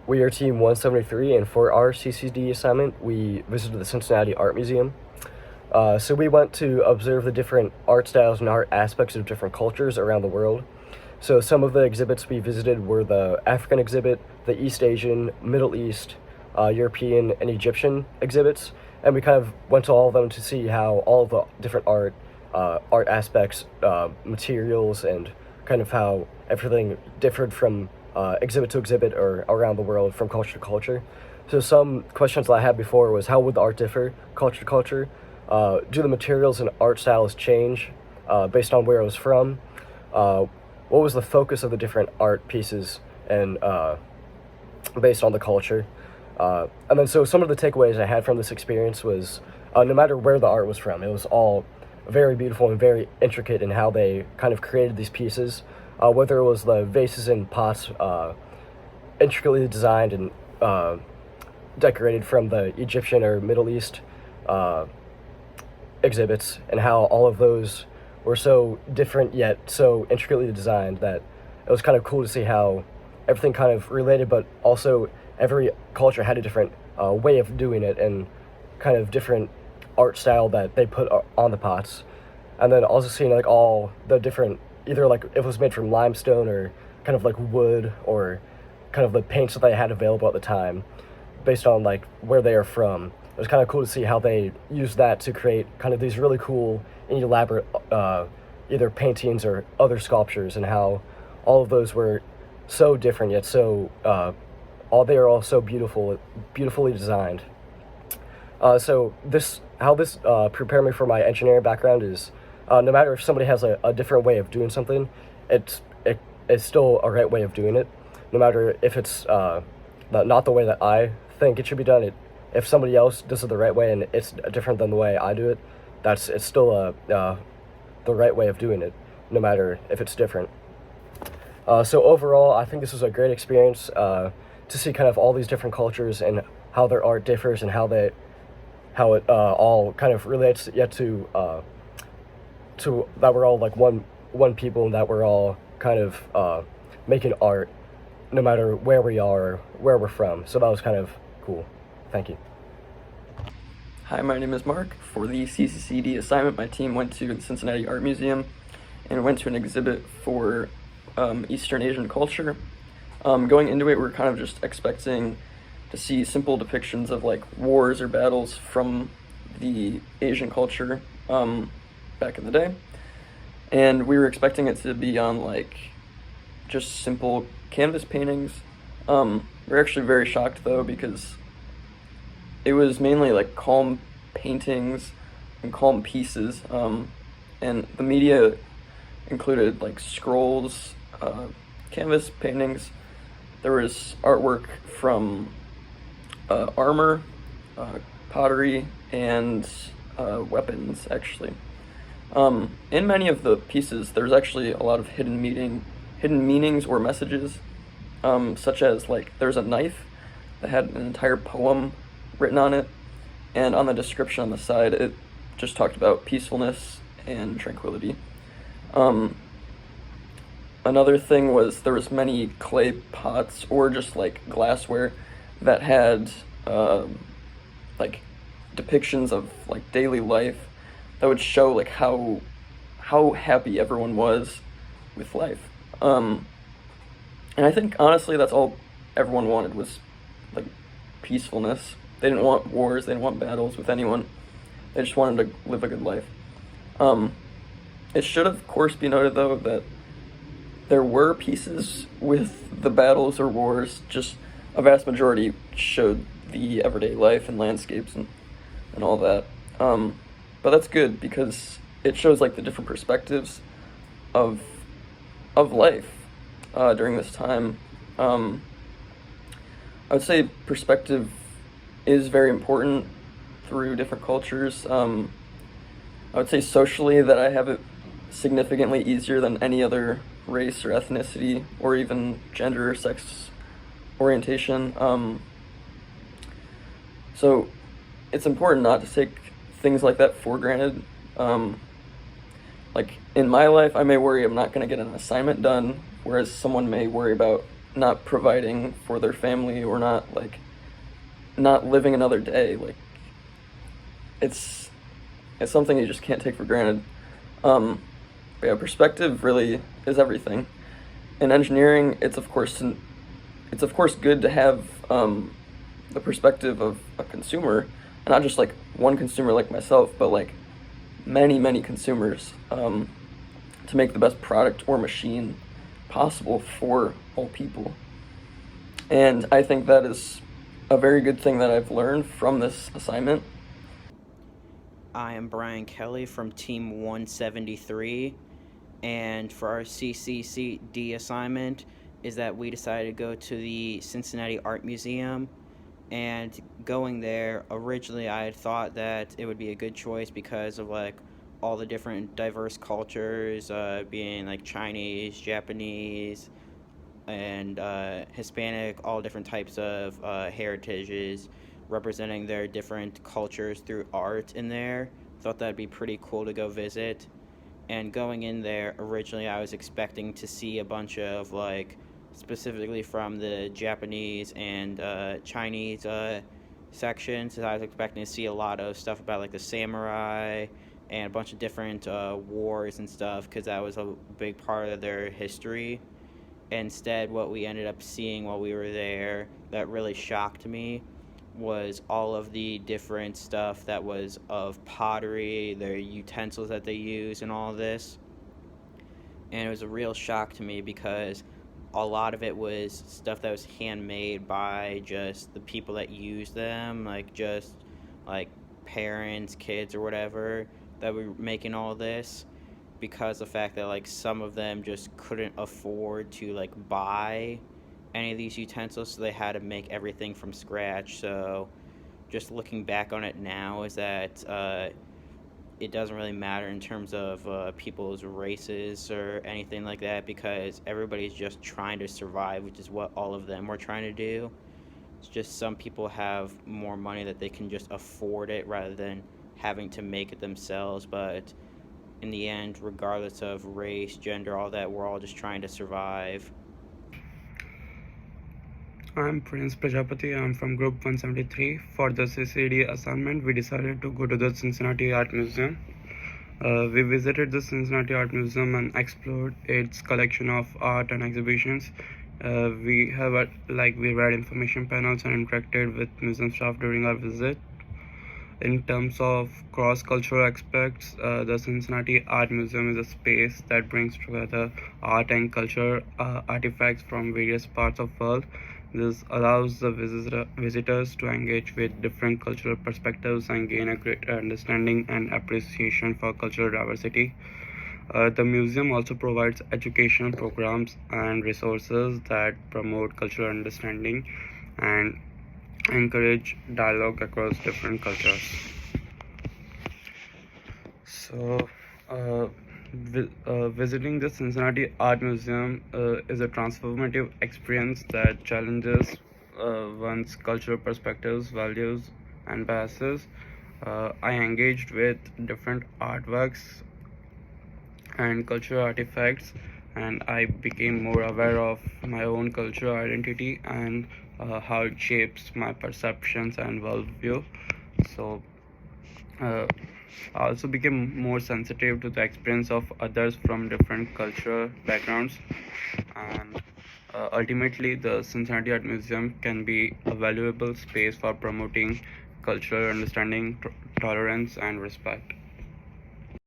We are Team 173, and for our CCD assignment, we visited the Cincinnati Art Museum. So we went to observe the different art styles and art aspects of different cultures around the world. So some of the exhibits we visited were the African exhibit, the East Asian, Middle East, European, and Egyptian exhibits, and we kind of went to all of them to see how all of the different art aspects, materials, and kind of how everything differed from exhibit to exhibit or around the world from culture to culture. So some questions that I had before was how would the art differ culture to culture? Do the materials and art styles change based on where it was from? What was the focus of the different art pieces and based on the culture? And then so some of the takeaways I had from this experience was no matter where the art was from, it was all very beautiful and very intricate in how they kind of created these pieces. Whether it was the vases and pots intricately designed and decorated from the Egyptian or Middle East exhibits, and how all of those were so different yet so intricately designed that it was kind of cool to see how everything kind of related, but also every culture had a different way of doing it and kind of different art style that they put on the pots. And then also seeing like all the different, either like if it was made from limestone or kind of like wood or kind of the paints that they had available at the time based on like where they are from. It was kind of cool to see how they used that to create kind of these really cool and elaborate either paintings or other sculptures, and how all of those were so different yet so they are all so beautifully designed. So how this prepared me for my engineering background is no matter if somebody has a different way of doing something, it's still a right way of doing it. No matter if it's not the way that I think it should be done, if somebody else does it the right way and it's different than the way I do it, it's still the right way of doing it, no matter if it's different. So overall, I think this was a great experience to see kind of all these different cultures and how their art differs and how it all kind of relates yet to that we're all like one people, and that we're all kind of making art no matter where we are or where we're from. So that was kind of cool. Thank you. Hi, my name is Mark. For the CCCD assignment, my team went to the Cincinnati Art Museum and went to an exhibit for Eastern Asian culture. Going into it, we were kind of just expecting to see simple depictions of like wars or battles from the Asian culture back in the day. And we were expecting it to be on like just simple canvas paintings. We're actually very shocked though, because it was mainly like calm paintings and calm pieces, and the media included like scrolls, canvas paintings. There was artwork from armor, pottery, and weapons, actually. In many of the pieces, there's actually a lot of hidden meanings or messages, such as like there's a knife that had an entire poem written on it, and on the description on the side it just talked about peacefulness and tranquility. Another thing was there was many clay pots or just like glassware that had like depictions of like daily life that would show like how happy everyone was with life. And I think honestly that's all everyone wanted, was like peacefulness. They didn't want wars, they didn't want battles with anyone. They just wanted to live a good life. It should of course be noted though that there were pieces with the battles or wars, just a vast majority showed the everyday life and landscapes and all that. But that's good because it shows like the different perspectives of life during this time. I would say perspective is very important through different cultures. I would say socially that I have it significantly easier than any other race or ethnicity or even gender or sex orientation. So it's important not to take things like that for granted. Like in my life, I may worry I'm not going to get an assignment done, whereas someone may worry about not providing for their family or not living another day. Like it's it's something you just can't take for granted. Um, but yeah, perspective really is everything. In engineering, it's of course good to have the perspective of a consumer, and not just like one consumer like myself, but like many consumers, to make the best product or machine possible for all people. And I think that is a very good thing that I've learned from this assignment. I am Brian Kelly from Team 173, and for our CCCD assignment is that we decided to go to the Cincinnati Art Museum. And going there, originally I had thought that it would be a good choice because of like all the different diverse cultures, being like Chinese, Japanese, and Hispanic, all different types of heritages representing their different cultures through art in there. Thought that'd be pretty cool to go visit. And going in there, originally I was expecting to see a bunch of like specifically from the Japanese and Chinese sections. I was expecting to see a lot of stuff about like the samurai and a bunch of different wars and stuff because that was a big part of their history. Instead, what we ended up seeing while we were there that really shocked me was all of the different stuff that was of pottery, their utensils that they use, and all of this. And it was a real shock to me because a lot of it was stuff that was handmade by just the people that use them, like just like parents, kids, or whatever that were making all this because the fact that like some of them just couldn't afford to like buy any of these utensils, so they had to make everything from scratch. So just looking back on it now is that it doesn't really matter in terms of people's races or anything like that because everybody's just trying to survive, which is what all of them were trying to do. It's just some people have more money that they can just afford it rather than having to make it themselves. But in the end, regardless of race, gender, all that, we're all just trying to survive. I'm Prince Prajapati. I'm from Group 173. For the CCD assignment, we decided to go to the Cincinnati Art Museum. We visited the Cincinnati Art Museum and explored its collection of art and exhibitions. We read information panels and interacted with museum staff during our visit. In terms of cross-cultural aspects, the Cincinnati Art Museum is a space that brings together art and culture artifacts from various parts of the world. This allows the visitors to engage with different cultural perspectives and gain a greater understanding and appreciation for cultural diversity. The museum also provides educational programs and resources that promote cultural understanding and encourage dialogue across different cultures. So, visiting the Cincinnati Art Museum is a transformative experience that challenges one's cultural perspectives, values, and biases. I engaged with different artworks and cultural artifacts, and I became more aware of my own cultural identity and how it shapes my perceptions and worldview. So, uh, I also became more sensitive to the experience of others from different cultural backgrounds, and ultimately, the Cincinnati Art Museum can be a valuable space for promoting cultural understanding, tolerance, and respect.